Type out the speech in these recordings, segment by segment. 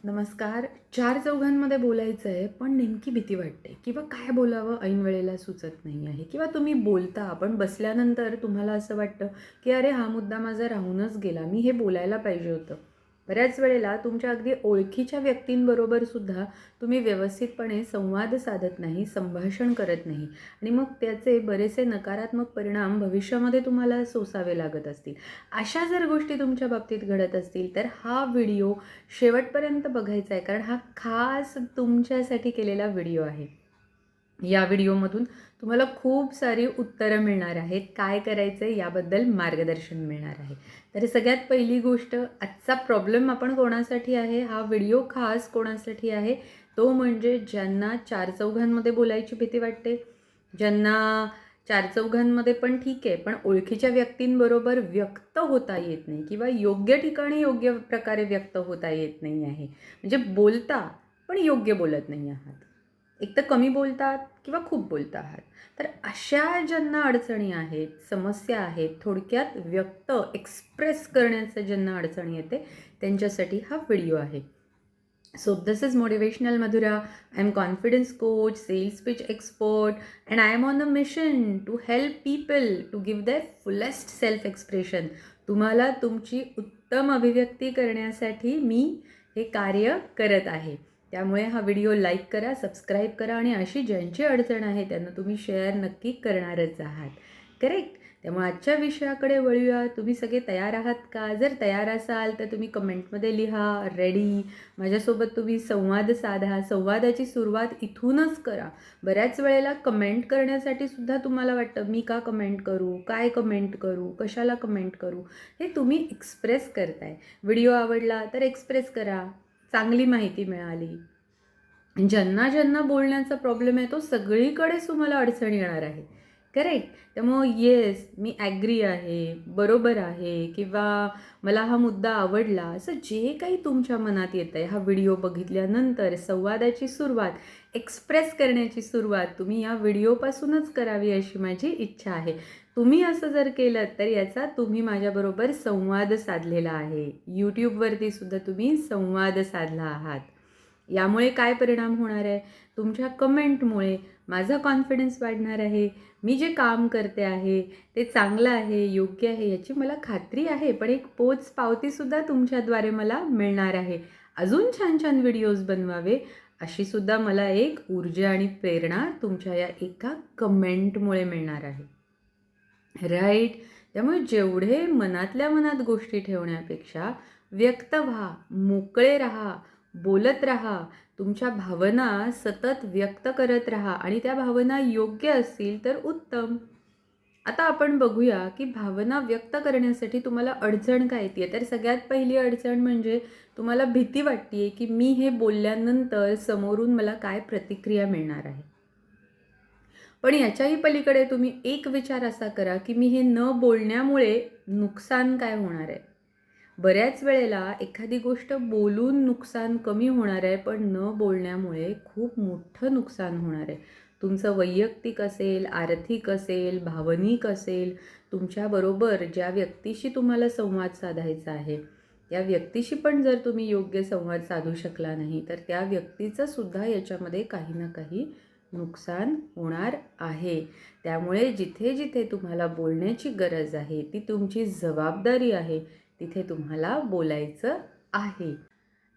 नमस्कार. चार चौघांमध्ये बोलायचं आहे, पण नेमकी भीती वाटते किंवा काय बोलावं ऐन वेळेला सुचत नाही आहे किंवा तुम्ही बोलता, पण बसल्यानंतर तुम्हाला असं वाटतं, की अरे हा मुद्दा माझा राहूनच गेला, मी हे बोलायला पाहिजे होतं. बऱ्याच वेळेला तुमच्या अगदी ओळखीच्या व्यक्तींबरोबर सुद्धा तुम्ही व्यवस्थितपणे संवाद साधत नाही, संभाषण करत नाही आणि मग त्याचे बरेचसे नकारात्मक परिणाम भविष्यामध्ये तुम्हाला सोसावे लागत असतील. अशा जर गोष्टी तुमच्या बाबतीत घडत असतील, तर हा व्हिडिओ शेवटपर्यंत बघायचा आहे, कारण हा खास तुमच्यासाठी केलेला व्हिडिओ आहे. या व्हिडिओमधून तुम्हाला खूप सारी उत्तरं मिळणार आहेत. काय करायचं आहे याबद्दल मार्गदर्शन मिळणार आहे. तर सगळ्यात पहिली गोष्ट, आजचा प्रॉब्लेम आपण कोणासाठी आहे, हा व्हिडिओ खास कोणासाठी आहे, तो म्हणजे ज्यांना चारचौघांमध्ये बोलायची भीती वाटते, ज्यांना चारचौघांमध्ये पण ठीक आहे, पण ओळखीच्या व्यक्तींबरोबर व्यक्त होता येत नाही किंवा योग्य ठिकाणी योग्य प्रकारे व्यक्त होता येत नाही आहे. म्हणजे बोलता, पण योग्य बोलत नाही आहात. एक तर कमी बोलतात किंवा खूप बोलता आहात. तर अशा ज्यांना अडचणी आहेत, समस्या आहेत, थोडक्यात व्यक्त एक्सप्रेस करण्याचं ज्यांना अडचणी येते, त्यांच्यासाठी हा व्हिडिओ आहे. So this is Motivational Madhura. I am confidence coach, sales pitch expert, and I am on a mission to help people to give their fullest self-expression. तुम्हाला तुमची उत्तम अभिव्यक्ती करण्यासाठी मी हे कार्य करत आहे. त्यामुळे हा व्हिडिओ लाईक करा, सबस्क्राईब करा आणि अशी ज्यांची अडचण आहे त्यांना तुम्ही शेअर नक्की करणारच आहात. करेक्ट? त्यामुळे आजच्या विषयाकडे वळूया. तुम्ही सगळे तयार आहात का? जर तयार असाल तर तुम्ही कमेंटमध्ये लिहा रेडी. माझ्यासोबत तुम्ही संवाद साधा. संवादाची सुरुवात इथूनच करा. बऱ्याच वेळेला कमेंट करण्यासाठी सुद्धा तुम्हाला वाटतं, मी का कमेंट करू? काय कमेंट करू? कशाला कमेंट करू? हे तुम्ही एक्सप्रेस करताय. व्हिडिओ आवडला तर एक्सप्रेस करा. चांगली माहिती मिळाली. ज्यांना ज्यांना बोलण्याचा प्रॉब्लेम आहे तो सगळीकडेच तुम्हाला अडचण येणार आहे. करेक्ट? त्यामुळं येस, मी ॲग्री आहे, बरोबर आहे किंवा मला हा मुद्दा आवडला, असं जे काही तुमच्या मनात येतं आहे, हा व्हिडिओ बघितल्यानंतर संवादाची सुरुवात, एक्सप्रेस करण्याची सुरुवात तुम्ही या व्हिडिओपासूनच करावी अशी माझी इच्छा आहे. तुम्ही असं जर केलं तर याचा तुम्ही माझ्याबरोबर संवाद साधलेला आहे. यूट्यूबवरती सुद्धा तुम्ही संवाद साधला आहात. यामुळे काय परिणाम होणार आहे? तुमच्या कमेंटमुळे माझा कॉन्फिडन्स वाढणार आहे. मी जे काम करते आहे ते चांगलं आहे, योग्य आहे याची मला खात्री आहे. पण एक पोचपावतीसुद्धा तुमच्याद्वारे मला मिळणार आहे. अजून छान छान व्हिडिओज बनवावे अशी सुद्धा मला एक ऊर्जा आणि प्रेरणा तुमच्या या एका कमेंटमुळे मिळणार आहे. राईट? त्यामुळे जेवढे मनातल्या मनात गोष्टी ठेवण्यापेक्षा व्यक्त व्हा, मोकळे राहा, बोलत राहा, तुमच्या भावना सतत व्यक्त करत राहा आणि त्या भावना योग्य असतील तर उत्तम. आता आपण बघूया की भावना व्यक्त करण्यासाठी तुम्हाला अडचण काय येते. तर सगळ्यात पहिली अडचण म्हणजे तुम्हाला भीती वाटते की मी हे बोलल्यानंतर समोरून मला काय प्रतिक्रिया मिळणार आहे. पण याच्याही पलीकडे तुम्ही एक विचार असा करा की मी हे न बोलण्यामुळे नुकसान काय होणार आहे. बऱ्याच वेळेला एखादी गोष्ट बोलून नुकसान कमी होणार आहे, पण न बोलण्यामुळे खूप मोठं नुकसान होणार आहे. तुमचं वैयक्तिक असेल, आर्थिक असेल, भावनिक असेल, तुमच्याबरोबर ज्या व्यक्तीशी तुम्हाला संवाद साधायचा आहे, त्या व्यक्तीशी पण जर तुम्ही योग्य संवाद साधू शकला नाही, तर त्या व्यक्तीचं सुद्धा याच्यामध्ये काही ना काही नुकसान होणार आहे. त्यामुळे जिथे जिथे तुम्हाला बोलण्याची गरज आहे, ती तुमची जबाबदारी आहे, तिथे तुम्हाला बोलायचं आहे.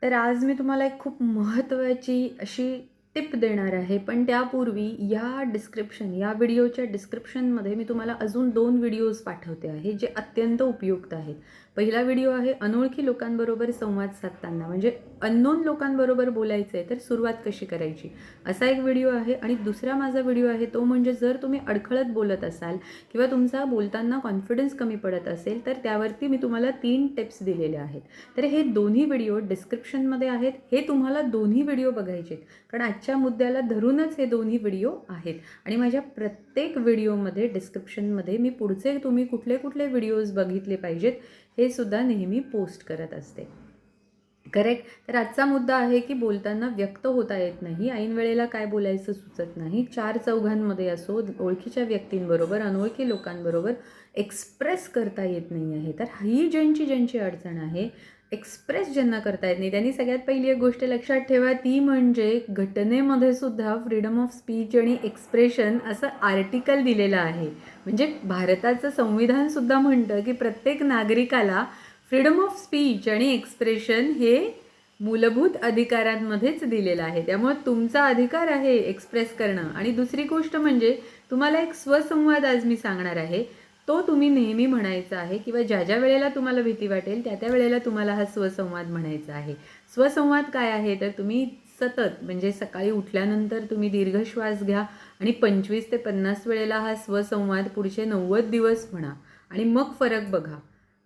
तर आज मी तुम्हाला एक खूप महत्त्वाची अशी टिप देणार आहे. पण त्यापूर्वी या व्हिडिओच्या डिस्क्रिप्शनमध्ये मी तुम्हाला अजून 2 व्हिडिओज पाठवते आहे, जे अत्यंत उपयुक्त आहेत. पहिला व्हिडिओ आहे अनोळखी लोकांबरोबर संवाद साधताना, म्हणजे अननोन लोकांबरोबर बोलायचं आहे तर सुरुवात कशी करायची, असा एक व्हिडिओ आहे. आणि दुसरा माझा व्हिडिओ आहे तो म्हणजे जर तुम्ही अडखळत बोलत असाल किंवा तुमचा बोलताना कॉन्फिडन्स कमी पडत असेल, तर त्यावरती मी तुम्हाला 3 टिप्स दिलेल्या आहेत. तर हे दोन्ही व्हिडिओ डिस्क्रिप्शनमध्ये आहेत. हे तुम्हाला दोन्ही व्हिडिओ बघायचे आहेत, कारण आजच्या मुद्द्याला धरूनच हे दोन्ही व्हिडिओ आहेत. आणि माझ्या प्रत्येक व्हिडिओमध्ये डिस्क्रिप्शनमध्ये मी पुढचे तुम्ही कुठले कुठले व्हिडिओज बघितले पाहिजेत हे सुद्धा नेहमी पोस्ट करत असते. करेक्ट? तर आजचा मुद्दा आहे की बोलताना व्यक्त होता येत नाही, ऐन वेळेला काय बोलायचं सुचत नाही. चार चौघांमध्ये असो, ओळखीच्या व्यक्तींबरोबर, अनोळखी लोकांबरोबर एक्सप्रेस करता येत नाही आहे. तर ही ज्यांची ज्यांची अडचण आहे एक्सप्रेस ज्यांना करता येत नाही त्यांनी सगळ्यात पहिली एक गोष्ट लक्षात ठेवा, ती म्हणजे घटनेमध्ये सुद्धा फ्रीडम ऑफ स्पीच आणि एक्सप्रेशन असं आर्टिकल दिलेलं आहे. म्हणजे भारताचं संविधानसुद्धा म्हणतं की प्रत्येक नागरिकाला फ्रीडम ऑफ स्पीच आणि एक्सप्रेशन हे मूलभूत अधिकारांमध्येच दिलेलं आहे. त्यामुळे तुमचा अधिकार आहे एक्सप्रेस करणं. आणि दुसरी गोष्ट म्हणजे तुम्हाला एक स्वसंवाद आज मी सांगणार आहे. तो तुम्ही नेहमी म्हणायचा आहे किंवा ज्या ज्या वेळेला तुम्हाला भीती वाटेल त्या त्या वेळेला तुम्हाला हा स्वसंवाद म्हणायचा आहे. स्वसंवाद काय आहे तर तुम्ही सतत म्हणजे सकाळी उठल्यानंतर तुम्ही दीर्घ श्वास घ्या आणि 25 ते 50 वेळेला हा स्वसंवाद पुढचे 90 दिवस म्हणा आणि मग फरक बघा.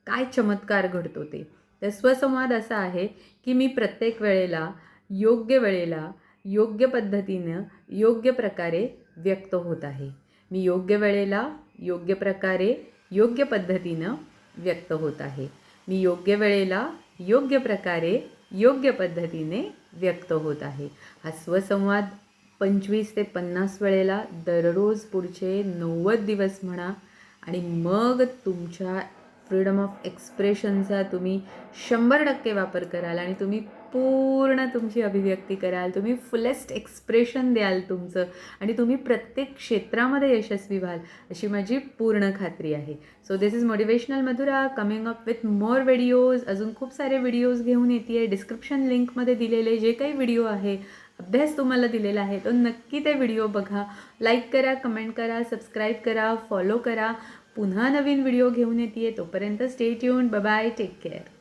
काय चमत्कार घडतो ते. तर स्वसंवाद असा आहे की मी प्रत्येक वेळेला योग्य पद्धतीनं योग्य प्रकारे व्यक्त होत आहे. मी योग्य वेळेला योग्य प्रकारे योग्य पद्धतीनं व्यक्त होत आहे. मी योग्य वेळेला योग्य प्रकारे योग्य पद्धतीने व्यक्त होत आहे. हा स्वसंवाद 25 ते 50 वेळेला दररोज पुढचे 90 दिवस म्हणा आणि मग तुमच्या फ्रीडम ऑफ एक्सप्रेशनचा तुम्ही 100% वापर कराल आणि तुम्ही पूर्ण तुमची अभिव्यक्ती कराल. तुम्ही फुलेस्ट एक्सप्रेशन द्याल तुमचं आणि तुम्ही प्रत्येक क्षेत्रामध्ये यशस्वी व्हाल अशी माझी पूर्ण खात्री आहे. So this is motivational Madhura coming up with more videos. अजून खूप सारे व्हिडिओज घेऊन येते आहे. डिस्क्रिप्शन लिंकमध्ये दिलेले जे काही व्हिडिओ आहे, अभ्यास तुम्हाला दिलेला आहे तो नक्की ते व्हिडिओ बघा. लाईक करा, कमेंट करा, सबस्क्राईब करा, फॉलो करा. पुन्हा नवीन व्हिडिओ घेऊन येते आहे. तोपर्यंत stay tuned. Bye bye. Take care.